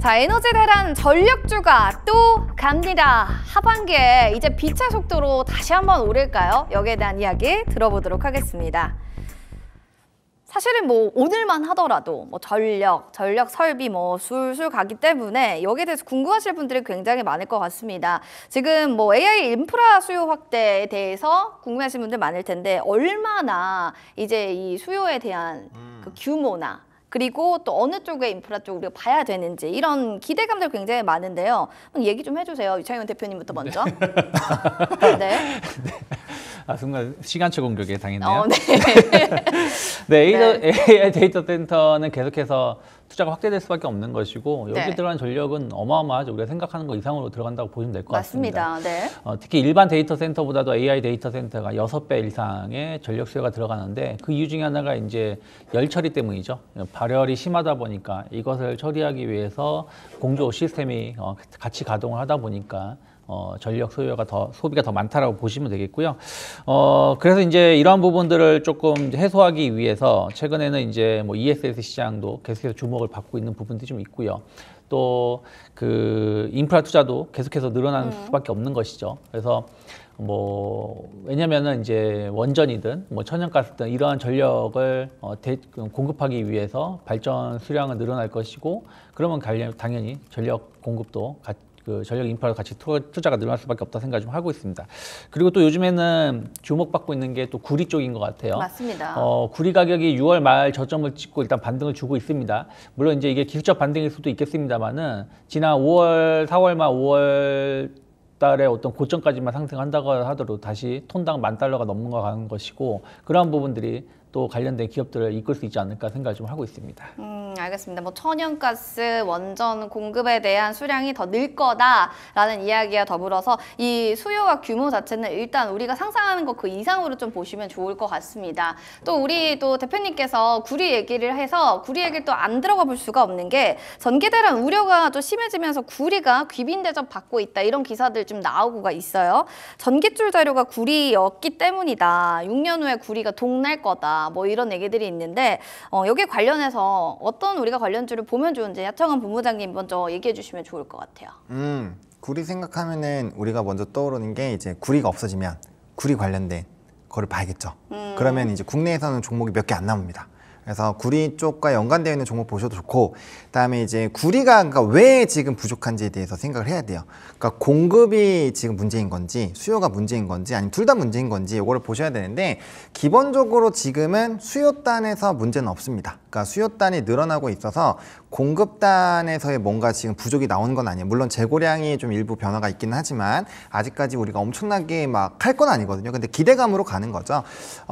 자, 에너지 대란 전력주가 또 갑니다. 하반기에 이제 빛의 속도로 다시 한번 오를까요? 여기에 대한 이야기 들어보도록 하겠습니다. 사실은 뭐 오늘만 하더라도 뭐 전력 설비 뭐 술술 가기 때문에 여기에 대해서 궁금하실 분들이 굉장히 많을 것 같습니다. 지금 뭐 AI 인프라 수요 확대에 대해서 궁금하신 분들 많을 텐데 얼마나 이제 이 수요에 대한 그 규모나 그리고 또 어느 쪽의 인프라 쪽 우리가 봐야 되는지 이런 기대감들 굉장히 많은데요. 얘기 좀 해주세요. 유창현 대표님부터 먼저. 네. 아, 순간 시간초 공격에 당했네요. 네. 네, AI 데이터 센터는 계속해서 투자가 확대될 수밖에 없는 것이고 여기 네. 들어간 전력은 어마어마하죠. 우리가 생각하는 것 이상으로 들어간다고 보시면 될 것 같습니다. 맞습니다. 네. 특히 일반 데이터 센터보다도 AI 데이터 센터가 6배 이상의 전력 수요가 들어가는데 그 이유 중에 하나가 이제 열 처리 때문이죠. 발열이 심하다 보니까 이것을 처리하기 위해서 공조 시스템이 같이 가동을 하다 보니까 전력 소비가 더 많다라고 보시면 되겠고요. 그래서 이제 이러한 부분들을 조금 해소하기 위해서 최근에는 이제 뭐 ESS 시장도 계속해서 주목을 받고 있는 부분들이 좀 있고요. 또 그 인프라 투자도 계속해서 늘어나는 수밖에 없는 것이죠. 그래서 뭐 왜냐면은 이제 원전이든 뭐 천연가스든 이러한 전력을 공급하기 위해서 발전 수량은 늘어날 것이고 그러면 당연히 전력 공급도 전력 인프라도 같이 투자가 늘어날 수밖에 없다 생각을 좀 하고 있습니다. 그리고 또 요즘에는 주목받고 있는 게 또 구리 쪽인 것 같아요. 맞습니다. 구리 가격이 6월 말 저점을 찍고 일단 반등을 주고 있습니다. 물론 이제 이게 기술적 반등일 수도 있겠습니다만은 지난 5월, 4월 말 5월 달에 어떤 고점까지만 상승한다고 하더라도 다시 톤당 $10,000가 넘어가는 것이고 그러한 부분들이 또 관련된 기업들을 이끌 수 있지 않을까 생각을 좀 하고 있습니다. 알겠습니다. 뭐 천연가스 원전 공급에 대한 수량이 더 늘 거다라는 이야기와 더불어서 이 수요와 규모 자체는 일단 우리가 상상하는 것 그 이상으로 좀 보시면 좋을 것 같습니다. 또 우리 또 대표님께서 구리 얘기를 해서 구리 얘기를 또 안 들어가 볼 수가 없는 게 전기 대란 우려가 또 심해지면서 구리가 귀빈 대접 받고 있다 이런 기사들 좀 나오고가 있어요. 전기줄 자료가 구리였기 때문이다. 6년 후에 구리가 동날 거다. 뭐 이런 얘기들이 있는데 여기에 관련해서 어떤 우리가 관련주를 보면 좋은지 하청원 본부장님 먼저 얘기해 주시면 좋을 것 같아요. 구리 생각하면은 우리가 먼저 떠오르는 게 이제 구리가 없어지면 구리 관련된 거를 봐야겠죠. 그러면 이제 국내에서는 종목이 몇 개 안 남습니다. 그래서 구리 쪽과 연관되어 있는 종목 보셔도 좋고 그다음에 이제 구리가 그러니까 왜 지금 부족한지에 대해서 생각을 해야 돼요. 그러니까 공급이 지금 문제인 건지 수요가 문제인 건지 아니면 둘 다 문제인 건지 이거를 보셔야 되는데 기본적으로 지금은 수요단에서 문제는 없습니다. 그러니까 수요단이 늘어나고 있어서 공급단에서의 뭔가 지금 부족이 나오는 건 아니에요. 물론 재고량이 좀 일부 변화가 있기는 하지만 아직까지 우리가 엄청나게 막 할 건 아니거든요. 근데 기대감으로 가는 거죠.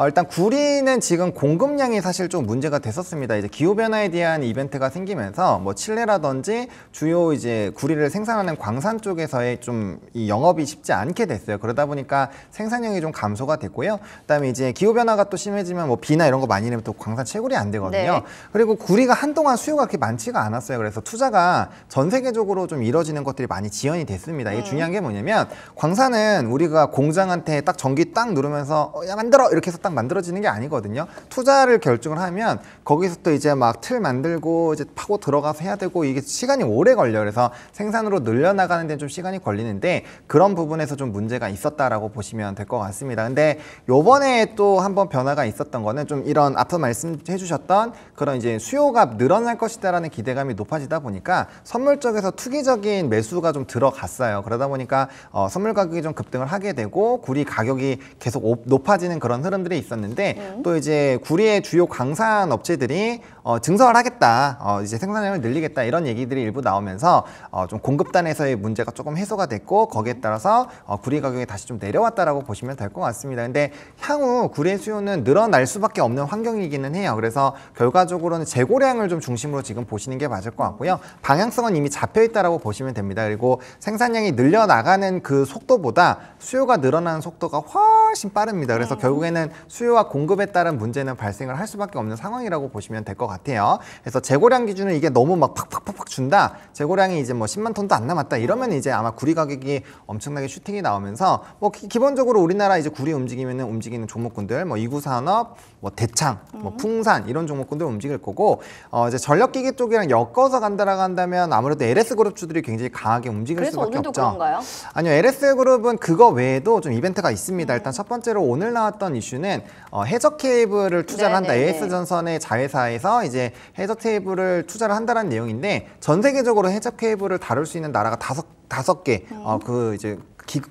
일단 구리는 지금 공급량이 사실 좀 문제가 됐었습니다. 이제 기후변화에 대한 이벤트가 생기면서 뭐 칠레라든지 주요 이제 구리를 생산하는 광산 쪽에서의 좀 이 영업이 쉽지 않게 됐어요. 그러다 보니까 생산량이 좀 감소가 됐고요. 그다음에 이제 기후변화가 또 심해지면 뭐 비나 이런 거 많이 내면 또 광산 채굴이 안 되거든요. 네. 그리고 구리가 한동안 수요가 그렇게 많지가 않았어요. 그래서 투자가 전 세계적으로 좀 이뤄지는 것들이 많이 지연이 됐습니다. 이게 중요한 게 뭐냐면 광산은 우리가 공장한테 딱 전기 딱 누르면서 야 만들어 이렇게 해서 딱 만들어지는 게 아니거든요. 투자를 결정을 하면 거기서 또 이제 막 틀 만들고 이제 파고 들어가서 해야 되고 이게 시간이 오래 걸려요. 그래서 생산으로 늘려나가는 데는 좀 시간이 걸리는데 그런 부분에서 좀 문제가 있었다라고 보시면 될 것 같습니다. 근데 요번에 또 한번 변화가 있었던 거는 좀 이런 앞서 말씀해 주셨던 그런 이제 수요가 늘어날 것이다라는 기대감이 높아지다 보니까 선물 쪽에서 투기적인 매수가 좀 들어갔어요. 그러다 보니까 선물 가격이 좀 급등을 하게 되고 구리 가격이 계속 높아지는 그런 흐름들이 있었는데 또 이제 구리의 주요 광산 업체들이 증설을 하겠다, 이제 생산량을 늘리겠다 이런 얘기들이 일부 나오면서 좀 공급단에서의 문제가 조금 해소가 됐고 거기에 따라서 구리 가격이 다시 좀 내려왔다라고 보시면 될 것 같습니다. 근데 향후 구리의 수요는 늘어날 수밖에 없는 환경이기는 해요. 그래서 결과적으로는 재고량을 좀 중심으로 지금 보시는 게 맞을 것 같고요. 방향성은 이미 잡혀 있다라고 보시면 됩니다. 그리고 생산량이 늘려나가는 그 속도보다 수요가 늘어나는 속도가 훨씬 빠릅니다. 그래서 결국에는 수요와 공급에 따른 문제는 발생을 할 수밖에 없는 상황이라고 보시면 될 것 같아요. 그래서 재고량 기준은 이게 너무 막 팍팍팍팍 준다. 재고량이 이제 뭐 10만 톤도 안 남았다. 이러면 이제 아마 구리 가격이 엄청나게 슈팅이 나오면서 뭐 기본적으로 우리나라 이제 구리 움직이면은 움직이는 종목군들 뭐2구산업, 뭐 대창, 뭐 풍산 이런 종목군들 움직일 거고 이제 전력기기 쪽이라 그룹주들이랑 엮어서 간다라고 한다면 아무래도 LS 그룹주들이 굉장히 강하게 움직일 그래서 수밖에 오늘도 없죠. 그런가요? 아니요, LS 그룹은 그거 외에도 좀 이벤트가 있습니다. 일단 첫 번째로 오늘 나왔던 이슈는 해저 케이블을 투자를 한다. 네네네. AS전선의 자회사에서 이제 해저 케이블을 투자를 한다는 내용인데 전 세계적으로 해저 케이블을 다룰 수 있는 나라가 다섯 개, 그 이제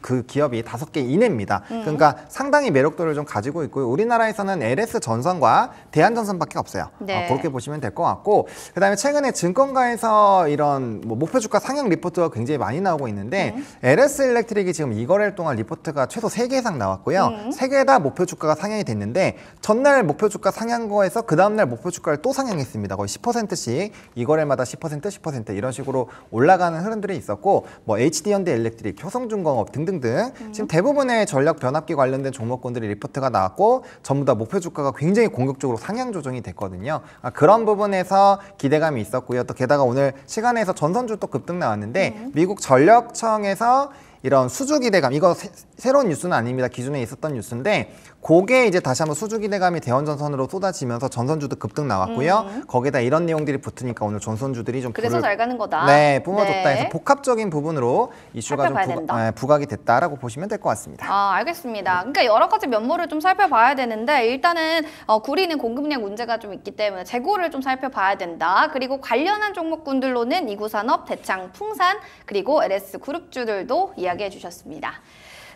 그 기업이 5개 이내입니다. 그러니까 상당히 매력도를 좀 가지고 있고요. 우리나라에서는 LS 전선과 대한전선밖에 없어요. 네. 그렇게 보시면 될 것 같고, 그다음에 최근에 증권가에서 이런 뭐 목표 주가 상향 리포트가 굉장히 많이 나오고 있는데 LS 일렉트릭이 지금 이거래일 동안 리포트가 최소 3개 이상 나왔고요. 3개 다 목표 주가가 상향이 됐는데 전날 목표 주가 상향 거에서 그 다음날 목표 주가를 또 상향했습니다. 거의 10%씩 이거래일마다 10% 이런 식으로 올라가는 흐름들이 있었고, 뭐 HD현대 일렉트릭, 효성중공업 등등등 지금 대부분의 전력 변압기 관련된 종목군들이 리포트가 나왔고 전부 다 목표 주가가 굉장히 공격적으로 상향 조정이 됐거든요. 그런 부분에서 기대감이 있었고요. 또 게다가 오늘 시간에서 전선주 또 급등 나왔는데 미국 전력청에서 이런 수주 기대감, 이거 새로운 뉴스는 아닙니다. 기존에 있었던 뉴스인데 그게 이제 다시 한번 수주 기대감이 대원전선으로 쏟아지면서 전선주도 급등 나왔고요. 거기다 이런 내용들이 붙으니까 오늘 전선주들이 좀 그래서 잘 가는 거다. 네, 뿜어줬다 네. 해서 복합적인 부분으로 이슈가 좀 살펴봐야 된다. 부각이 됐다라고 보시면 될 것 같습니다. 아, 알겠습니다. 그러니까 여러 가지 면모를 좀 살펴봐야 되는데 일단은 구리는 공급량 문제가 좀 있기 때문에 재고를 좀 살펴봐야 된다. 그리고 관련한 종목군들로는 이구산업, 대창, 풍산, 그리고 LS 그룹주들도 이야기해 주셨습니다.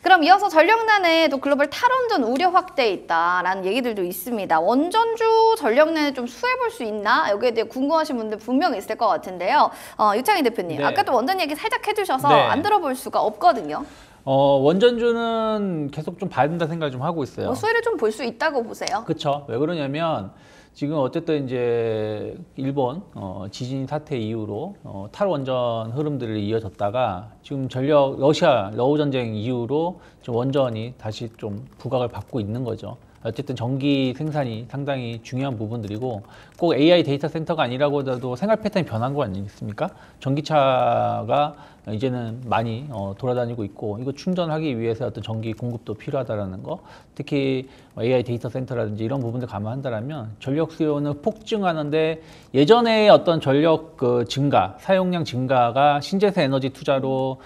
그럼 이어서 전력난에 또 글로벌 탈원전 우려 확대에 있다라는 얘기들도 있습니다. 원전주 전력난에 좀 수혜볼 수 있나? 여기에 대해 궁금하신 분들 분명히 있을 것 같은데요. 유창희 대표님, 네. 아까도 원전 얘기 살짝 해주셔서 네. 안 들어볼 수가 없거든요. 원전주는 계속 좀 봐야 된다 생각을 좀 하고 있어요. 수혜를 좀 볼 수 있다고 보세요. 그렇죠. 왜 그러냐면 지금 어쨌든 이제 일본 지진 사태 이후로 탈원전 흐름들이 이어졌다가 지금 러시아 러우 전쟁 이후로 좀 원전이 다시 좀 부각을 받고 있는 거죠. 어쨌든 전기 생산이 상당히 중요한 부분들이고 꼭 AI 데이터 센터가 아니라고 하더라도 생활 패턴이 변한 거 아니겠습니까? 전기차가 이제는 많이 돌아다니고 있고 이거 충전하기 위해서 어떤 전기 공급도 필요하다라는 거, 특히 AI 데이터 센터라든지 이런 부분들 감안한다라면 전력 수요는 폭증하는데 예전에 어떤 전력 증가, 사용량 증가가 신재생 에너지 투자로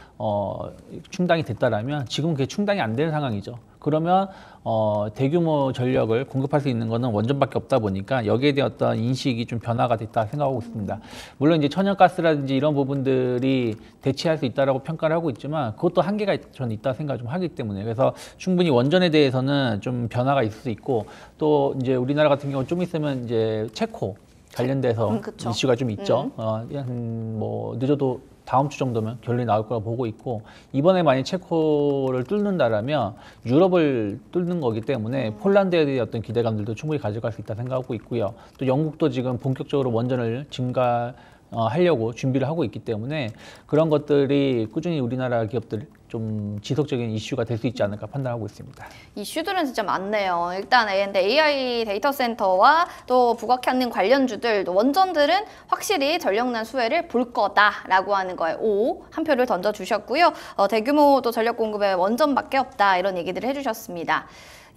충당이 됐다라면 지금 그게 충당이 안 되는 상황이죠. 그러면 대규모 전력을 공급할 수 있는 거는 원전밖에 없다 보니까 여기에 대한 어떤 인식이 좀 변화가 됐다 생각하고 있습니다. 물론 이제 천연가스라든지 이런 부분들이 대체할 수 있다라고 평가를 하고 있지만 그것도 한계가 저는 있다 생각을 좀 하기 때문에, 그래서 충분히 원전에 대해서는 좀 변화가 있을 수 있고, 또 이제 우리나라 같은 경우 좀 있으면 이제 체코 관련돼서 그쵸. 이슈가 좀 있죠. 뭐 늦어도 다음 주 정도면 결론이 나올 거라 보고 있고, 이번에 만약 체코를 뚫는다라면 유럽을 뚫는 거기 때문에 폴란드에 대한 어떤 기대감들도 충분히 가져갈 수 있다 생각하고 있고요. 또 영국도 지금 본격적으로 원전을 하려고 준비를 하고 있기 때문에 그런 것들이 꾸준히 우리나라 기업들 좀 지속적인 이슈가 될 수 있지 않을까 판단하고 있습니다. 이슈들은 진짜 많네요. 일단 AI 데이터 센터와 또 부각하는 관련주들, 또 원전들은 확실히 전력난 수혜를 볼 거다라고 하는 거에 O 한 표를 던져주셨고요. 대규모 또 전력 공급에 원전밖에 없다 이런 얘기들을 해주셨습니다.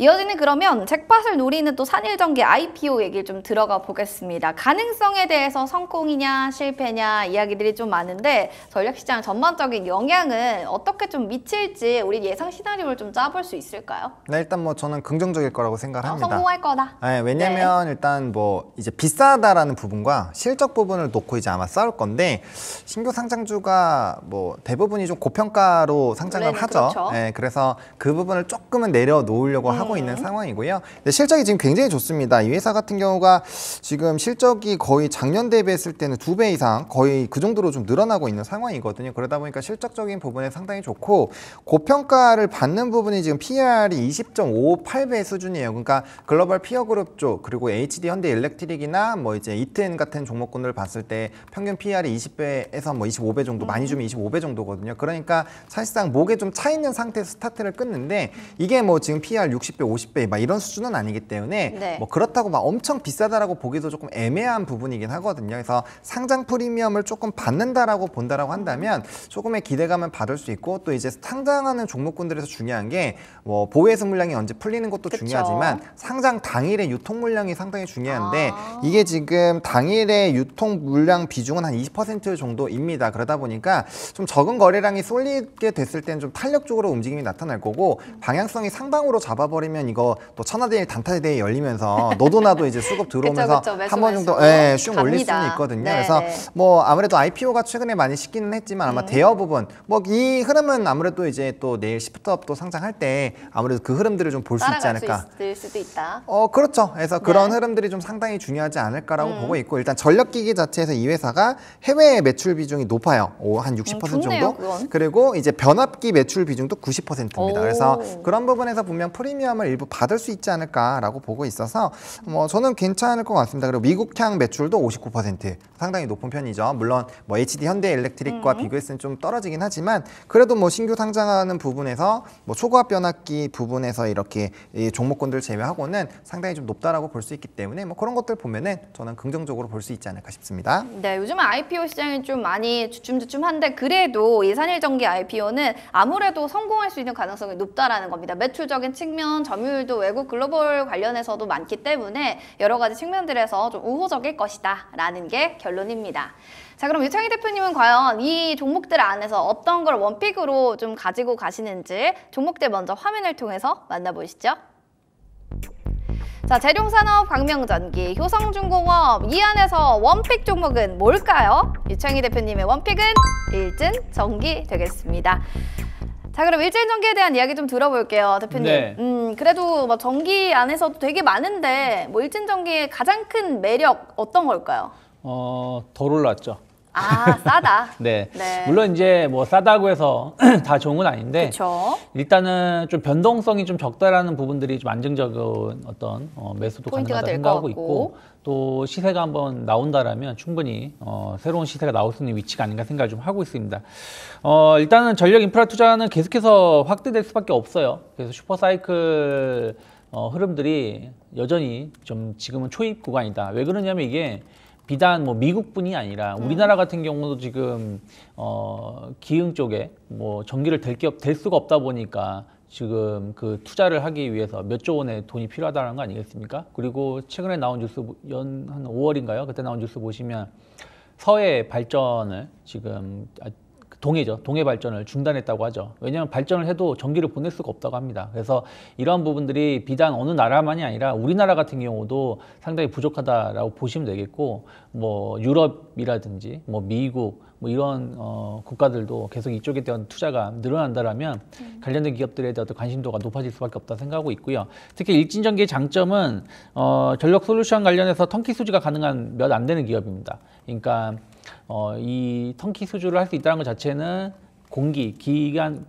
이어지는 그러면 잭팟을 노리는 또 산일전기 IPO 얘기를 좀 들어가 보겠습니다. 가능성에 대해서 성공이냐 실패냐 이야기들이 좀 많은데 전략시장 전반적인 영향은 어떻게 좀 미칠지 우리 예상 시나리오를 좀 짜볼 수 있을까요? 네, 일단 뭐 저는 긍정적일 거라고 생각을 합니다. 성공할 거다. 네, 왜냐면 일단 뭐 이제 비싸다라는 부분과 실적 부분을 놓고 이제 아마 싸울 건데, 신규 상장주가 뭐 대부분이 좀 고평가로 상장을 원래는 하죠. 그렇죠. 네, 그래서 그 부분을 조금은 내려놓으려고 하고 있는 상황이고요. 근데 실적이 지금 굉장히 좋습니다. 이 회사 같은 경우가 지금 실적이 거의 작년 대비했을 때는 2배 이상 거의 그 정도로 좀 늘어나고 있는 상황이거든요. 그러다 보니까 실적적인 부분에 상당히 좋고, 고평가를 받는 부분이 지금 PER이 20.58배 수준이에요. 그러니까 글로벌 피어 그룹 쪽, 그리고 HD 현대 일렉트릭이나 뭐 이제 이튼 같은 종목군을 봤을 때 평균 PER이 20배에서 뭐 25배 정도, 많이 주면 25배 정도거든요. 그러니까 사실상 목에 좀 차 있는 상태에서 스타트를 끊는데, 이게 뭐 지금 PER 60배, 50배 막 이런 수준은 아니기 때문에 네. 뭐 그렇다고 막 엄청 비싸다라고 보기도 조금 애매한 부분이긴 하거든요. 그래서 상장 프리미엄을 조금 받는다라고 본다라고 한다면 조금의 기대감은 받을 수 있고, 또 이제 상장하는 종목군들에서 중요한 게 뭐 보유해서 물량이 언제 풀리는 것도 그쵸. 중요하지만 상장 당일의 유통 물량이 상당히 중요한데 아. 이게 지금 당일의 유통 물량 비중은 한 20% 정도입니다. 그러다 보니까 좀 적은 거래량이 쏠리게 됐을 때는 좀 탄력적으로 움직임이 나타날 거고 방향성이 상방으로 잡아버리면 이거 또 천하대일 단타대회 열리면서 너도 나도 이제 수급 들어오면서 그쵸, 매수, 한 번 정도 매수로 슉 올릴 갑니다. 수는 있거든요. 네, 그래서 네. 뭐 아무래도 IPO가 최근에 많이 식기는 했지만 아마 대여 부분 뭐 이 흐름은 아무래도 이제 또 내일 시프트업도 상장할 때 아무래도 그 흐름들을 좀 볼 수 있지 따라갈 않을까. 수 있을 수도 있다. 그렇죠. 그래서 그런 네. 흐름들이 좀 상당히 중요하지 않을까라고 보고 있고 일단 전력기기 자체에서 이 회사가 해외 매출 비중이 높아요. 한 60% 좋네요, 정도. 그건. 그리고 이제 변압기 매출 비중도 90%입니다. 오. 그래서 그런 부분에서 보면 프리미엄을 일부 받을 수 있지 않을까라고 보고 있어서 뭐 저는 괜찮을 것 같습니다. 그리고 미국향 매출도 59%, 상당히 높은 편이죠. 물론 뭐 HD 현대엘렉트릭과 비교했을 땐 좀 떨어지긴 하지만 그래도 뭐 신규 상장하는 부분에서 뭐 초고압 변압기 부분에서 이렇게 이 종목군들 제외하고는 상당히 좀 높다라고 볼 수 있기 때문에 뭐 그런 것들 보면은 저는 긍정적으로 볼 수 있지 않을까 싶습니다. 네, 요즘은 IPO 시장이 좀 많이 주춤주춤한데 그래도 예산일정기 IPO는 아무래도 성공할 수 있는 가능성이 높다라는 겁니다. 매출적인 측면, 점유율도 외국 글로벌 관련해서도 많기 때문에 여러 가지 측면들에서 좀 우호적일 것이다 라는 게 결론입니다. 자, 그럼 유창희 대표님은 과연 이 종목들 안에서 어떤 걸 원픽으로 좀 가지고 가시는지 종목들 먼저 화면을 통해서 만나보시죠. 자, 재룡산업, 광명전기, 효성중공업 이 안에서 원픽 종목은 뭘까요? 유창희 대표님의 원픽은 일진전기 되겠습니다. 자, 그럼 일진전기에 대한 이야기 좀 들어볼게요, 대표님. 네. 그래도 뭐 전기 안에서도 되게 많은데 뭐 일진전기의 가장 큰 매력 어떤 걸까요? 덜 올랐죠. 아, 싸다. 네. 네. 물론 이제 뭐 싸다고 해서 다 좋은 건 아닌데 그렇죠. 일단은 좀 변동성이 좀 적다라는 부분들이 좀 안정적인 어떤 매수도 포인트가 가능하다 될 것 생각하고 같고. 있고 또 시세가 한번 나온다라면 충분히 새로운 시세가 나올 수 있는 위치가 아닌가 생각을 좀 하고 있습니다. 일단은 전력 인프라 투자는 계속해서 확대될 수밖에 없어요. 그래서 슈퍼사이클 흐름들이 여전히 좀 지금은 초입 구간이다. 왜 그러냐면 이게 비단 뭐 미국뿐이 아니라 우리나라 같은 경우도 지금 기흥 쪽에 뭐 전기를 댈 수가 없다 보니까 지금 그 투자를 하기 위해서 몇 조 원의 돈이 필요하다는 거 아니겠습니까? 그리고 최근에 나온 뉴스 한 5월인가요? 그때 나온 뉴스 보시면 서해 발전을 지금 동해죠. 동해 발전을 중단했다고 하죠. 왜냐하면 발전을 해도 전기를 보낼 수가 없다고 합니다. 그래서 이러한 부분들이 비단 어느 나라만이 아니라 우리나라 같은 경우도 상당히 부족하다라고 보시면 되겠고, 뭐 유럽이라든지 뭐 미국 뭐 이런 국가들도 계속 이쪽에 대한 투자가 늘어난다라면 관련된 기업들에 대한 관심도가 높아질 수밖에 없다 생각하고 있고요. 특히 일진전기의 장점은 전력 솔루션 관련해서 턴키 수주가 가능한 몇 안 되는 기업입니다. 그러니까 이 턴키 수주를 할 수 있다는 것 자체는 기간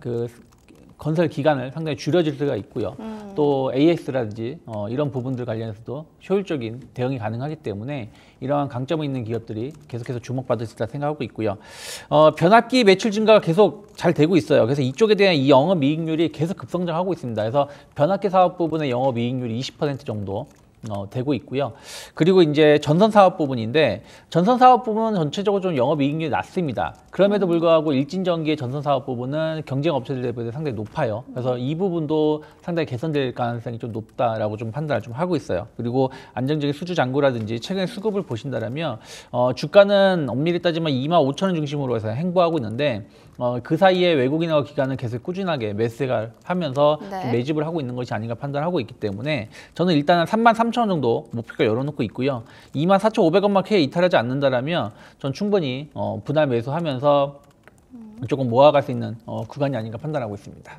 건설 기간을 상당히 줄여줄 수가 있고요. 또 AS라든지 이런 부분들 관련해서도 효율적인 대응이 가능하기 때문에 이러한 강점이 있는 기업들이 계속해서 주목받을 수 있다 생각하고 있고요. 변압기 매출 증가가 계속 잘 되고 있어요. 그래서 이쪽에 대한 이 영업이익률이 계속 급성장하고 있습니다. 그래서 변압기 사업 부분의 영업이익률이 20% 정도 되고 있고요. 그리고 이제 전선 사업 부분인데 전선 사업 부분은 전체적으로 좀 영업이익률이 낮습니다. 그럼에도 불구하고 일진전기의 전선 사업 부분은 경쟁 업체들에 비해 상당히 높아요. 그래서 이 부분도 상당히 개선될 가능성이 좀 높다라고 좀 판단을 좀 하고 있어요. 그리고 안정적인 수주 잔고라든지 최근에 수급을 보신다면 주가는 엄밀히 따지면 25,000원 중심으로 해서 행보하고 있는데 그 사이에 외국인하고 기관은 계속 꾸준하게 매수를 하면서 네. 좀 매집을 하고 있는 것이 아닌가 판단하고 있기 때문에 저는 일단은 33,000원 정도 목표가 열어놓고 있고요. 24,500원만 해 이탈하지 않는다라면 전 충분히 분할 매수하면서 조금 모아갈 수 있는 구간이 아닌가 판단하고 있습니다.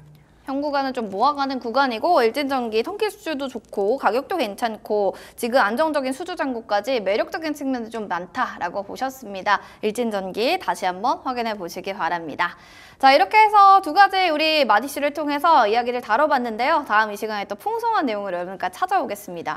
현 구간은 좀 모아가는 구간이고 일진전기 턴키 수주도 좋고 가격도 괜찮고 지금 안정적인 수주 잔고까지 매력적인 측면이 좀 많다라고 보셨습니다. 일진전기 다시 한번 확인해 보시기 바랍니다. 자, 이렇게 해서 두 가지 우리 마디씨를 통해서 이야기를 다뤄봤는데요. 다음 이 시간에 또 풍성한 내용으로 여러분까지 찾아오겠습니다.